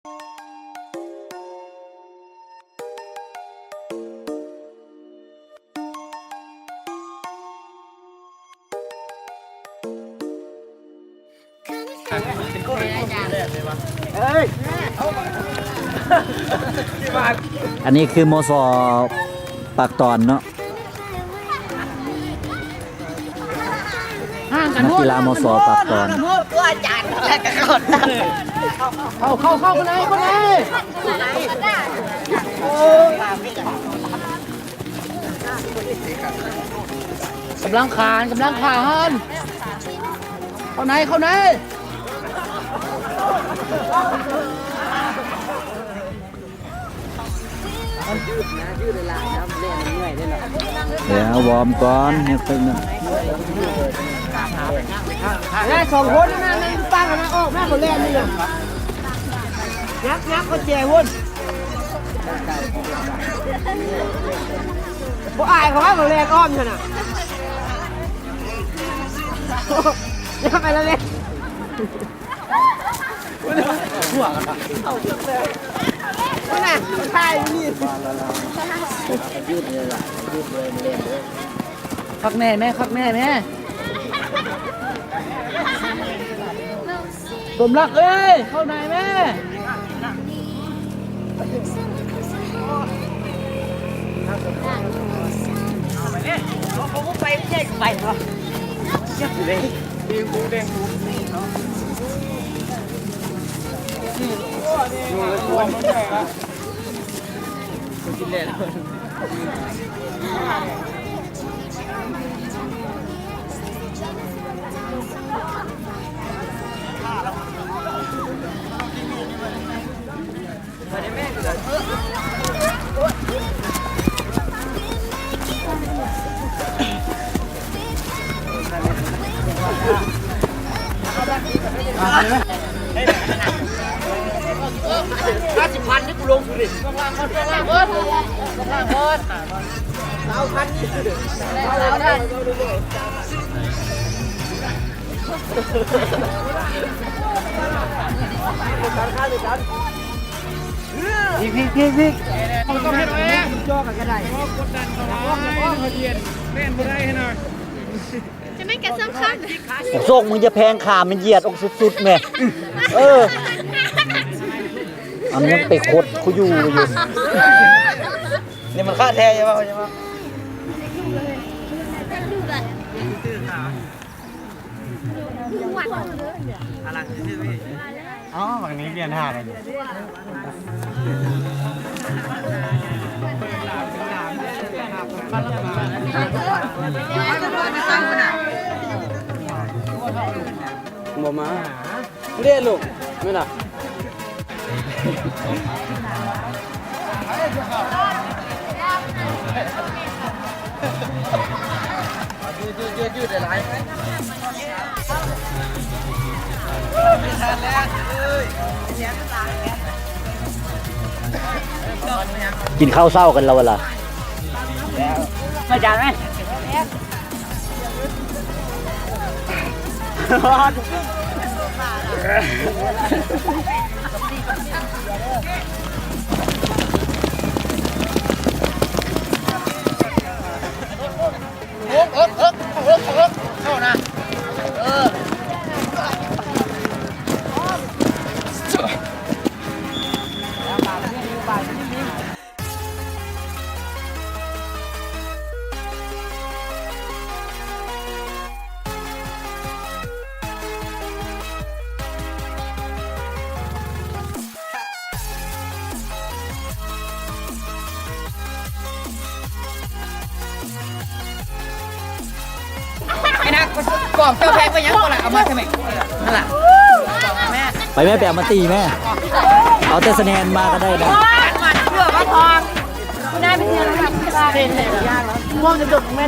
อันนี้คือมสปากตอนเนาะนักกีฬามสปากตอนตัวอาจารย์อะไรกันก่อนเข้าคนไหนกำลังขานฮันเข้าไหนเดี๋ยววอร์มก่อนเนี่ยเป็นแล้วสองคนนั่นตั้งกันนะออกหน้าคนแรกนี่เลยยักษ์ก็แจกวุ่นพวกอายเขาว่าคนแรกอ้อมกันอ่ะยักษ์ไปแล้วเลยหัวกันปะนี่ใช่นี่คักแม่สมรักเอ้ยเข้าไหนแม่ผมไปเช็คไปเหรอเช็คเลยเด้งกูตัวมันใหญ่ละกินเล่น50,000นี่กูลงดิล่างเบิร์ดเราพันนี่เราทันพี่ต้องให้หน่อยจ่อกันก็ได้กดดันเขาเรียนเล่นไม่ได้ให้หน่อยจะไม่แกสำคัญส่งมึงจะแพงขามันเหยียดออกสุดๆแม่อันนี้ไปโคตรเขาอยู่นี่มันค่าแท้ใช่ป่ะอ๋อฝั่งนี้เรียน5เลยบ่มาเรียนลูกไม่ล่ะยืดได้หลายไม่ทันแล้วกินข้าวเศร้ากันเราเวลามาจานไหมเข้านะนะกล่องเจ้าแพงไปยังก่อนละเอามาใช่ไหมนั่นแหละแม่ไปแม่แปะมาตีแม่เอาแต่สแนนมาก็ได้นะมันเพื่อว่าทองคุณได้ไปเที่ยวแล้วครับเป็นเลยยากแล้วม่วงจะจบแม่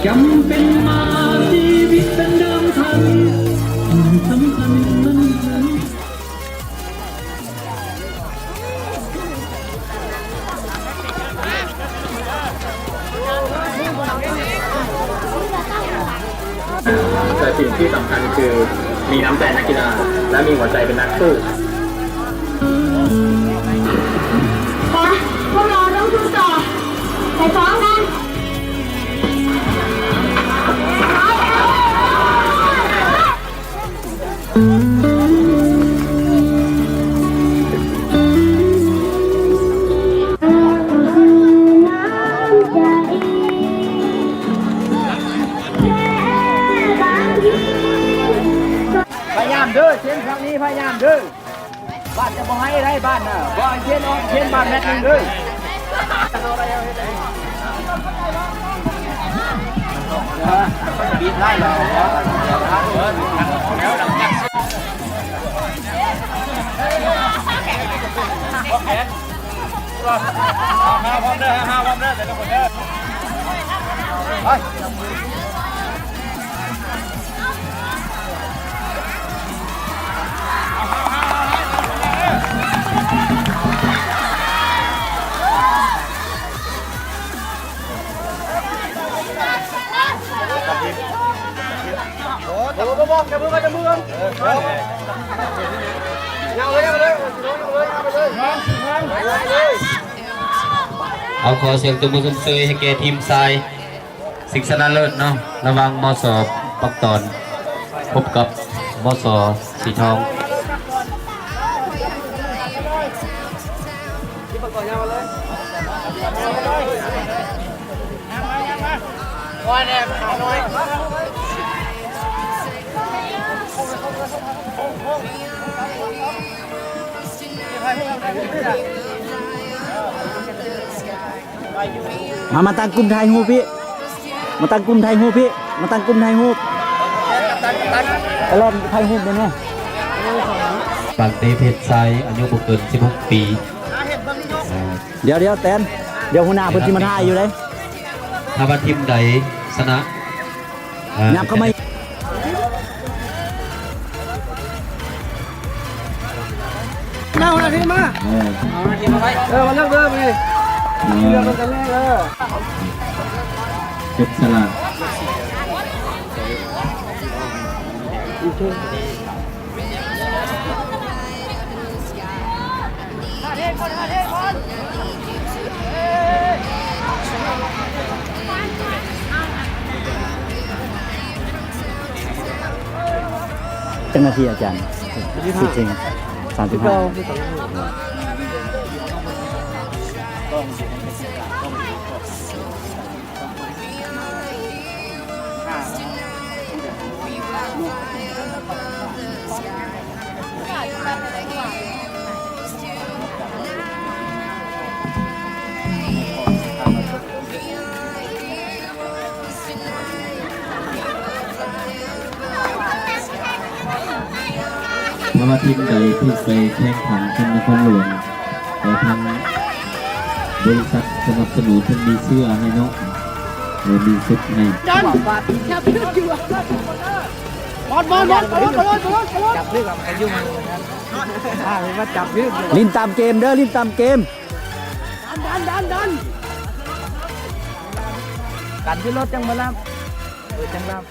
จำเป็นมาชีวิตเป็นเดิมพันสำคัญมันแต่สิ่งที่สำคัญคือ มีน้ำใจนักกีฬาและมีหัวใจเป็นนักสู้ ไปพวกเราต้องสู้ต่อไปฟ้องกันพยายามเด้อเช่นครั้งนี้พยายามเด้อบ้านจะบ่ให้ได้บ้านน่ะบ่เช่นออกเช่นบ้านแม่นึงเด้อบินได้แล้วห้าพร้อมเด้อแต่ละคนเด้อไป เอาขอเสียงตัวมือเซยให้แก่ทีมทรายสิงห์ชนะเลิศเนาะระวังมสปักตอนพบกับมสสีทอง มาตั้งกลุ่มไทยฮูพี่มาตั้งกลุ่มไทยฮูพี่มาตั้งกลุ่มไทยฮูไปเล่นไทยฮูได้ไหม ปากเดเพชรทรายอายุบ่เกิน16 ปี เดี๋ยวแตนเดี๋ยวหัวหน้าเพิ่นสิมาถ่ายอยู่เลย ถ้าว่าทีมใดชนะ ยับเข้ามา เอาหน้าที่มามาเลิกเริ่มเลยเริ่มกันแรกเลย เป็นฉลาด เจ้าหน้าที่อาจารย์จริง35เพราะว่าทีมใดที่ไปแข่งขันที่นครหลวงแต่ทางบริษัทสนับสนุนเพิ่นมีเสื้อให้เนาะมีชุดให้ บอลจับเรื่องกับใครยุ่งมันมาจับยืด ลิ้นตามเกมเด้อลิ้นตามเกม ดันกันที่รถจังมาลำจังลำ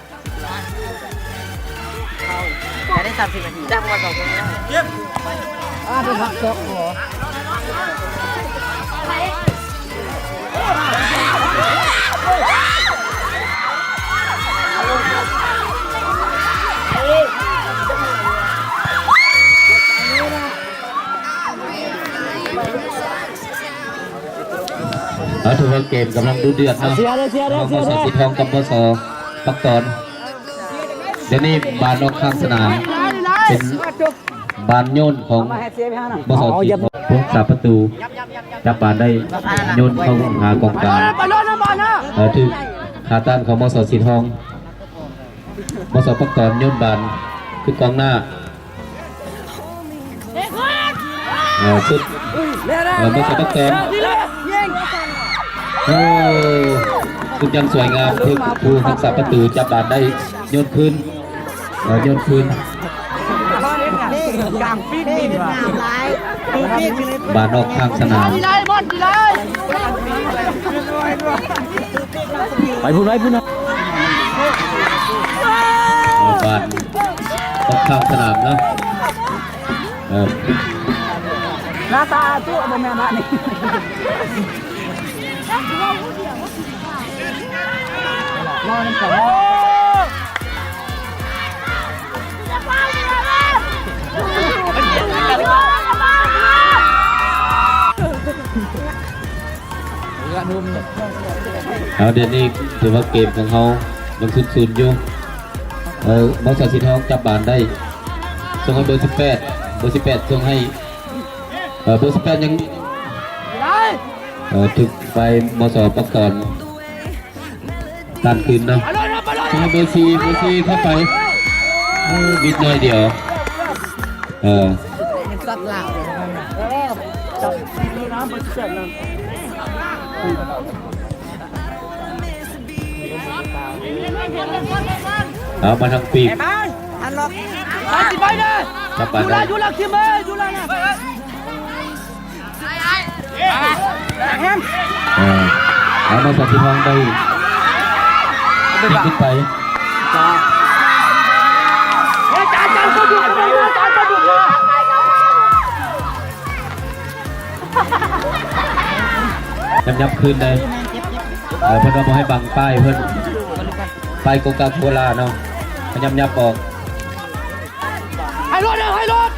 จะได้30 นาทีจังมา2 คนเยี่ยมดูผักตกหัวถือว่าเกมกำลังดูเดือดเนาะ เสียเลยมสสีทองกับมสปักตอนเดี๋ยวนี้บานออกข้างสนามเป็นบานโยนของมสสีทองผู้สาประตูจับบานได้โยนเข้าหากองกลางถือขาตั้งของมสสีทองมสปักตอนโยนบานคือกองหน้าสุดมสปักตอนโอ้คุณยังสวยงามคือผู้รักษาประตูจับบาดได้โยนคืนบาดออกข้างสนาม ไปพูดนะ บาด ออกข้างสนามเนาะ หน้าตาตัวบ่แม่นนะนี่รอน้ำแข็งเอาเดี๋ยวนี้ถือว่าเกมของเขายังซุนๆอยู่บอสสีทองจับบานได้ส่งให้เบอร์18เบอร์18ส่งให้เบอร์18ยังถึกไปมสประกอบการคืนเนาะส่งให้เบอร์4เข้าไปบิดหน่อยเดียวเอามาทางปีกจับบานได้เอามาสัตว์ที่ท้องได้ขึ้นไปยับคืนได้เพื่อนเราให้บังป้ายเพื่อนป้ายโกกาโคลาเนาะยับออกให้รถ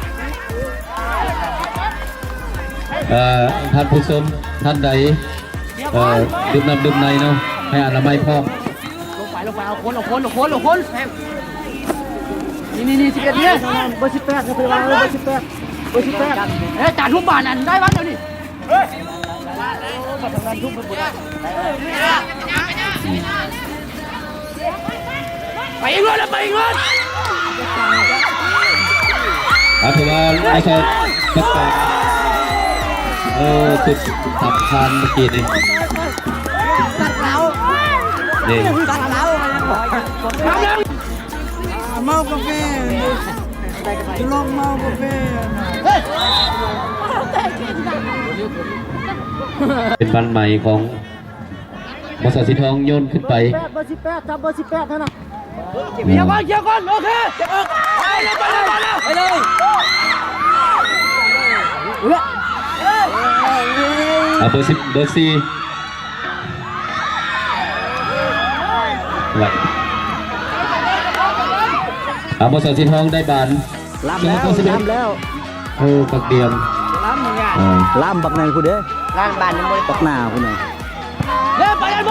ท่านผู้ชมท่านใดดื่มน้ำดื่มในเนาะให้อนามัยพร้อมลงไปเอาคนนี่11เนี่ยเบอร์18ครับพี่วางเลยเบอร์18จ่าทุบบานอันได้บ้างเดี๋ยวนี้ไปอีกเลยถือว่าไอ้ชอบประกอบจุดสำคัญเมื่อกี้นี่เมากาแฟจะลองเมากาแฟเป็นบันใหม่ของบริษัทสีทองโยนขึ้นไปเบอร์18จับเบอร์18เท่านั้นเกี่ยวก่อนโอเคไปเลยเอาเบอร์4ไหวเอาบริษัทสีทองได้บานล้ำแล้วปักเดียมล้ำบักไหนคุณเด้ร้านบ้านนี่บ่ได้ ปักหน้าคุณไหนไปเลย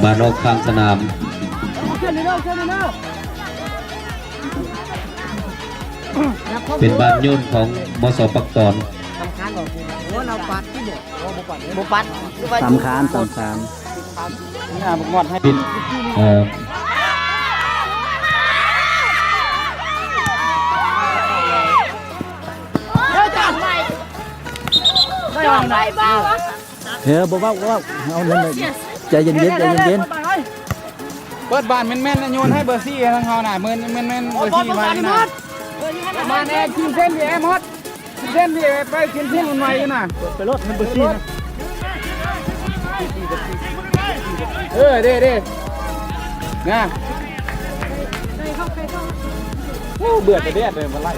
บานออกข้างสนามเป็นบ้านโยนของมสปักตอนสำคัญนี่บุกงอดให้ปิดบอกว่าเอาเล่นเลยใจเย็นเปิดบานแม่นๆโยนให้เบอร์ซี่ทางเขาหน่อยแม่นเบอร์ซี่มาแน่กินเส้นพี่มดกินเส้นพี่ไปกินเส้นมันไวน่ะไปรถมันเบอร์ซี่นะเด้นะเบื่อแต่เด็ดเลยมาไล่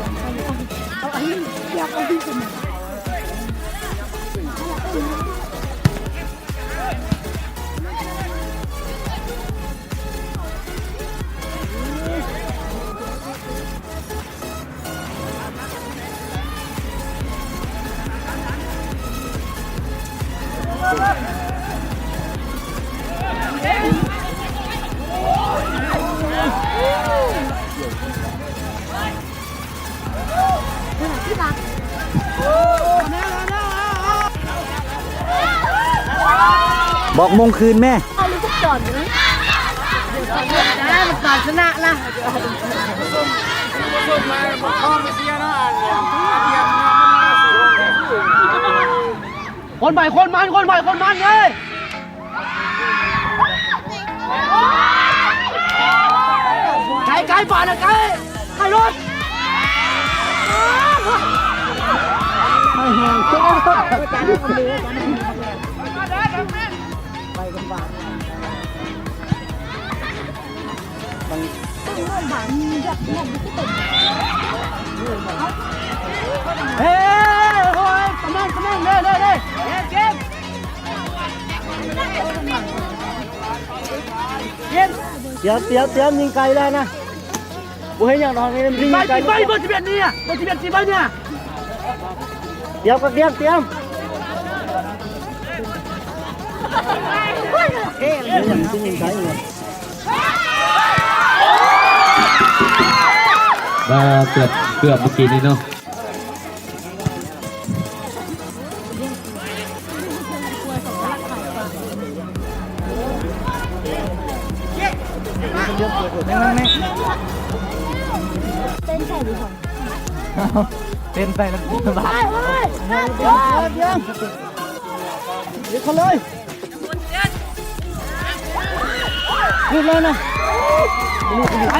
บอกมงคืนแม่เอาลูกจอดอยู่นะมันก่อนชนะละคนใหม่เลยไกลป่านไกลรถไม่แห้งเจ๊ เฮ้ยโอ้ยกำลังเด้เก็บเดี๋ยวยิงไกลแล้วนะกูให้อย่างน้อยมันยิงไกลไปบนที่เบียดนี่อ่ะบนที่เบียดที่บ้านเนี่ยเดี๋ยวก็เตรียมเอ๊ะอย่างที่ยิงไกลเนี่ย ว่าเกือบเมื่อกี้นี้เนาะเต้นใส่แล้วสบาย เดี๋ยวเขาเลยหยุดเลยนะไป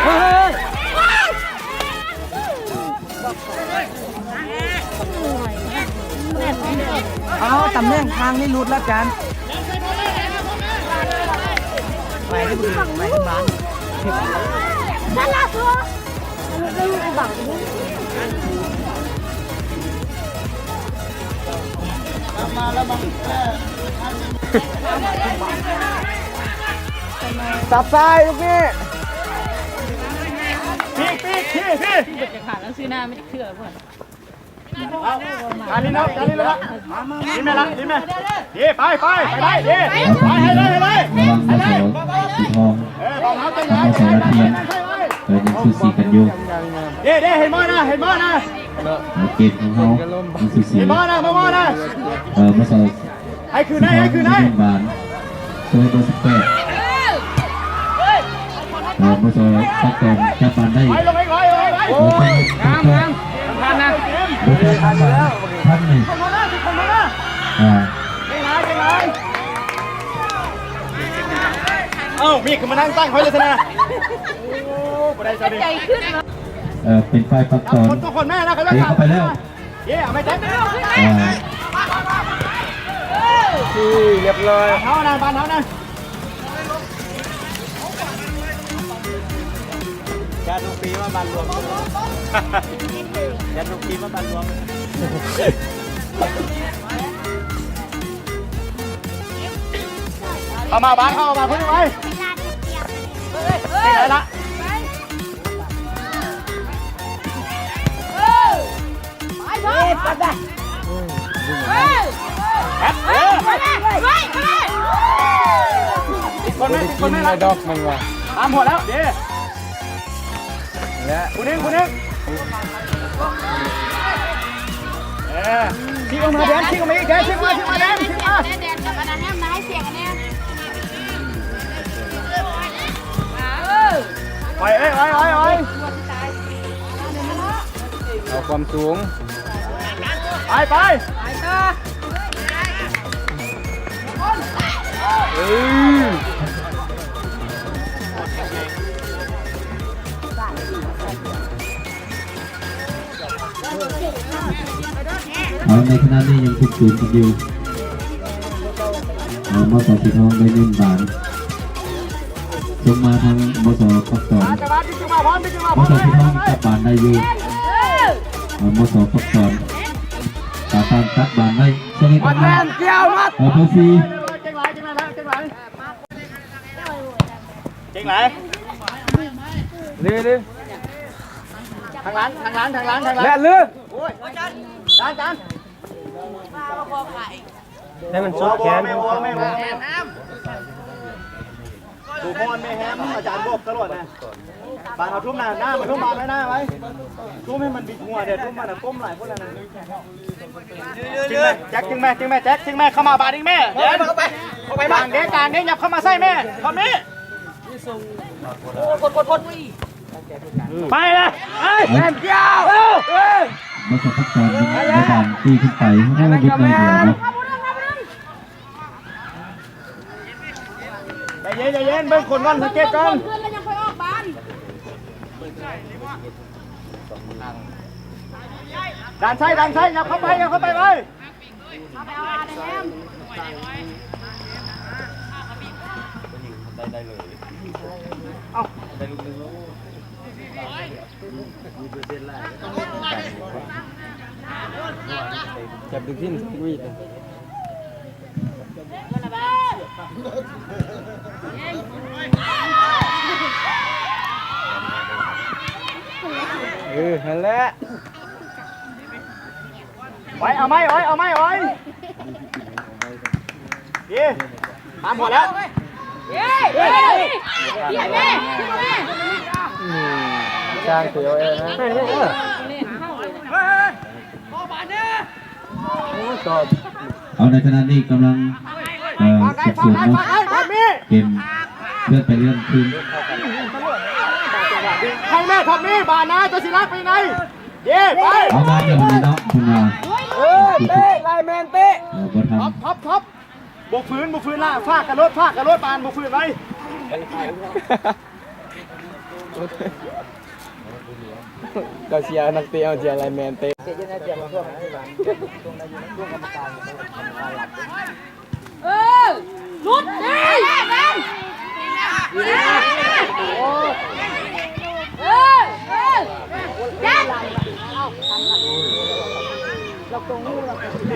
เฮ้ยเอาตำแหน่งทางนี่รุดแล้วกันไปที่บ้านนั่นล่ะตัวเราอยู่กับบังสับซ้ายลูกนี่พี่จะขาดแล้วซื้อหน้าไม่ได้เชื่อเพื่อน การลิ้นแล้วลิ้นแม่ละลิ้นแม่ดีไปได้ดีไปให้เลยระวังมาสาวสีทองมาสาวระเทียมยังสูสีกันอยู่ เด้เห็นมั้ยนะเกมของเขายังสูสี เห็นมั้ยนะมานะ มาสาว ให้คืนได้บานโซยเบอร์18มาสาวพักก่อนแค่บานได้ ไปลงไปโอ้ยทันนะ โอเคทันแล้วทันหนึ่งเอ้ามีขึ้นมานั่งตั้งคอยเลยนะใจขึ้น เป็นไฟปักตอน ทุกคนแม่นะเขา เลี้ยงเข้าไปแล้ว ไม่แจ๊ค เรียบร้อย เท้านะบานเท้านะยันลูกปีมาบันรวมยันลูกปีมาบันรวมเข้ามาบ้านเข้ามาเพื่อนไว้ได้ละคนไม่ดอกมันว่ะตามหมดแล้วเดี๋ยวคุณนึงทิ้งออกมาแดนทิ้งออกมาอีกแดนทิ้งมาแดนทิ้งมาแดนกับอันนั้นมาให้เสียกันแน่ไปเอาความสูงไปในขณะนี้ยังคุมสูงกันอยู่มาสาวสีทองได้เล่นบานลงมาทางมาสาวปักตอนมาสาวสีทองจับบานได้อยู่มาสาวปักตอนตาตามตัดบานได้ช่วงนี้กันนะเบอร์4เจ๋งไหลเลยทางร้านและลือจานให้มันซุกแขนดูพรไม่แฮมอาจารย์บอกตลอดนะบานเอาทุ่มหน้ามันทุ่มบานหน้าไว้ทุ่มให้มันบิดหัวเดี๋ยวทุ่มมันก้มหลายพวกนั้นแจ็คจึงแม่เข้ามาบานอีกแม่เดี๋ยวเข้าไปบางเด็กการเด็กยับเข้ามาใส่แม่คำนี้กดไปเลยแม่เจ้ามาสาวปักตอนในบานตีขึ้นไปให้มันยึดเลยเดียวนะใจเย็นเบิ่งคนก่อนสังเกตก่อนดันใช่ยับเข้าไปเลย จับดึงทิ้งวิ่งนั่นแหละไว้เอาไหมเอาไหมดีตามหมดแล้วจ้างตัวเองนะเอาในขณะนี้กำลังสืบสวนเนาะเกมเลื่อนไปเลื่อนขึ้น ให้แม่ทำนี่บานะจะสิรักไปไหนเย่ไป เอามาเดี๋ยวนี้เนาะคุณมา เตะไลแมนเตะ บ่ท ท็อปบกฟื้นละฟากกระโดดปานบกฟื้นไว้เราเชียร์นักเตะเอาเชียร์ไลแมนเตะลุดเลย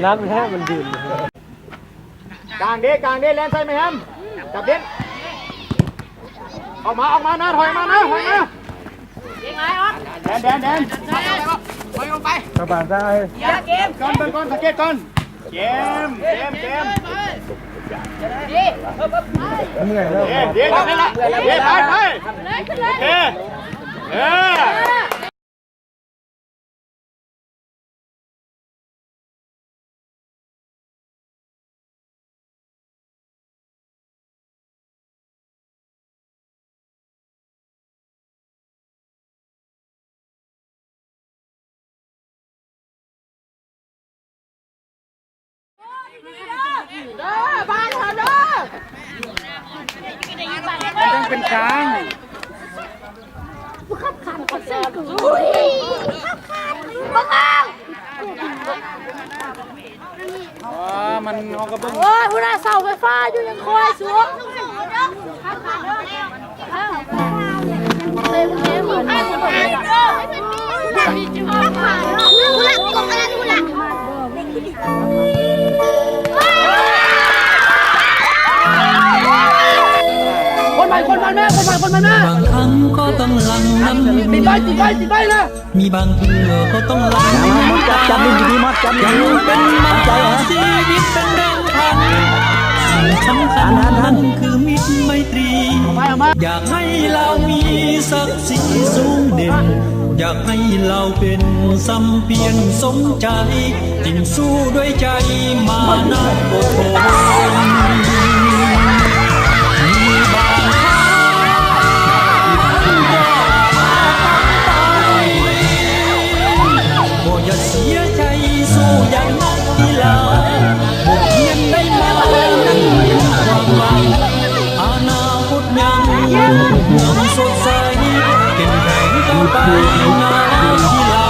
น้ำแท้มันดื่มกลางเด้แลนใส่ไหมแฮมจับเด็ดออกมานะถอยมานะถอยมายังไงอ๊อฟแดนถอยลงไปกระบาดได้เกมก่อนสังเกตก่อนเกมดีเหนื่อยแล้วเดี๋ยวไปละเดี๋ยวไปเลยขึ้นเลยบ้านเธอเด้อต้องเป็นกลางขับขันกับเสื้อกูขับขันบ้างมันเขาก็เบิ่งโอ้ยผู้น่าเสาไฟฟ้าอยู่ยังคอยสวมคนมันแม่บางครั้งก็ต้องลังน้ำติดใบนะมีบางเทื่อก็ต้องลังจับดินดีมัดจับดิน เป็นมาชีวิตเป็นเรื่องพันสิ่งสำคัญนั้นคือมิตรไมตรีอยากให้เรามีศักดิ์ศรีสูงเด่นอยากให้เราเป็นสัมเพียรสมใจจึงสู้ด้วยใจมานะอดทนมีบางครั้งบ่อย่าเสียใจสู้อย่างนักกีฬาบทเรียนได้มานั้นเป็นความหวังอนาคตยังสดใสเข้มแข็งต่อไปนักกีฬา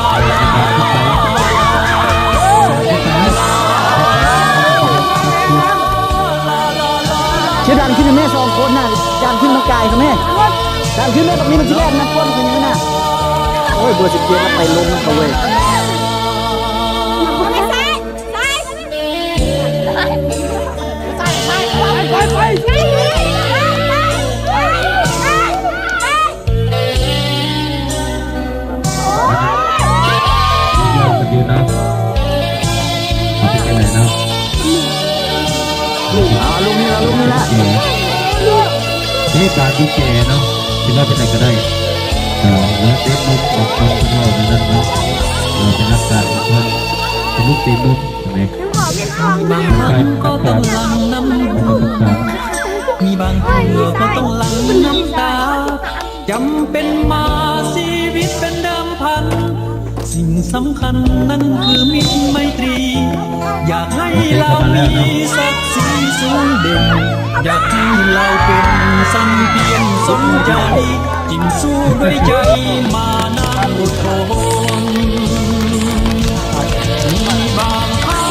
เชื่อดันขึ้นแม่สองคนน่ะดันขึ้นมากายค่ะแม่ดันขึ้นแม่แบบนี้มันจะแย่นะก้นคนนี้นะโอ้ยเบอร์17แล้วไปลงมันเขาเว้ยลุงนี่ละนี่การดีเจเนาะที่ว่าเป็นอะไรก็ได้แล้วเด็กมุกของคนที่เราเป็นนั่นเนาะเป็นนักการเพื่อนเป็นลูกตีมุกอะไร บางครั้งก็ต้องหลั่งน้ำมีบางเทื่อก็ต้องหลั่งน้ำตาจำเป็นมาชีวิตเป็นเดิมพันสิ่งสำคัญนั้นคือมิตรไมตรีอยากให้เรามีศักดิ์ศรีสูงเด่นอยากให้เราเป็นสัมเพียรสมใจจึงสู้ด้วยใจมานะอดทนมีบางครั้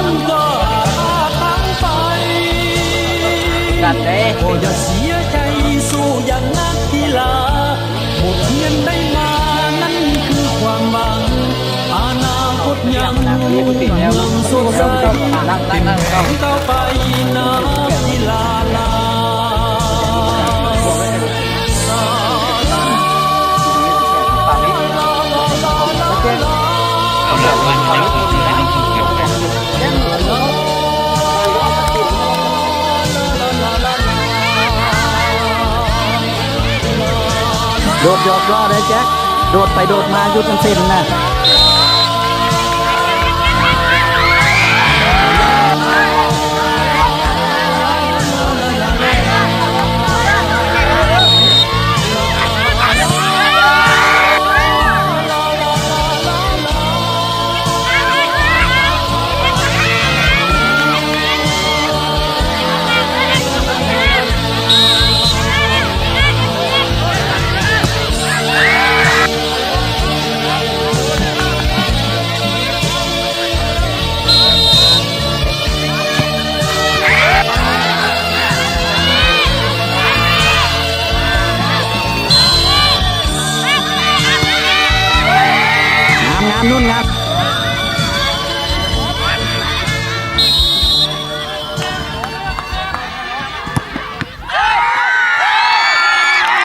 งก็ขาดทั้งไป กัดแด โอ้อย่าเสียใจสู้อย่างนักกีฬาบทเรียนได้มานั่นคือความหวังอนาคตยังสดใสเป็นแห่งต่อไปนักกีฬาลา โดดหยอกล้อได้แจ็คโดดไปโดดมาอยู่ทั้งเส้นนะ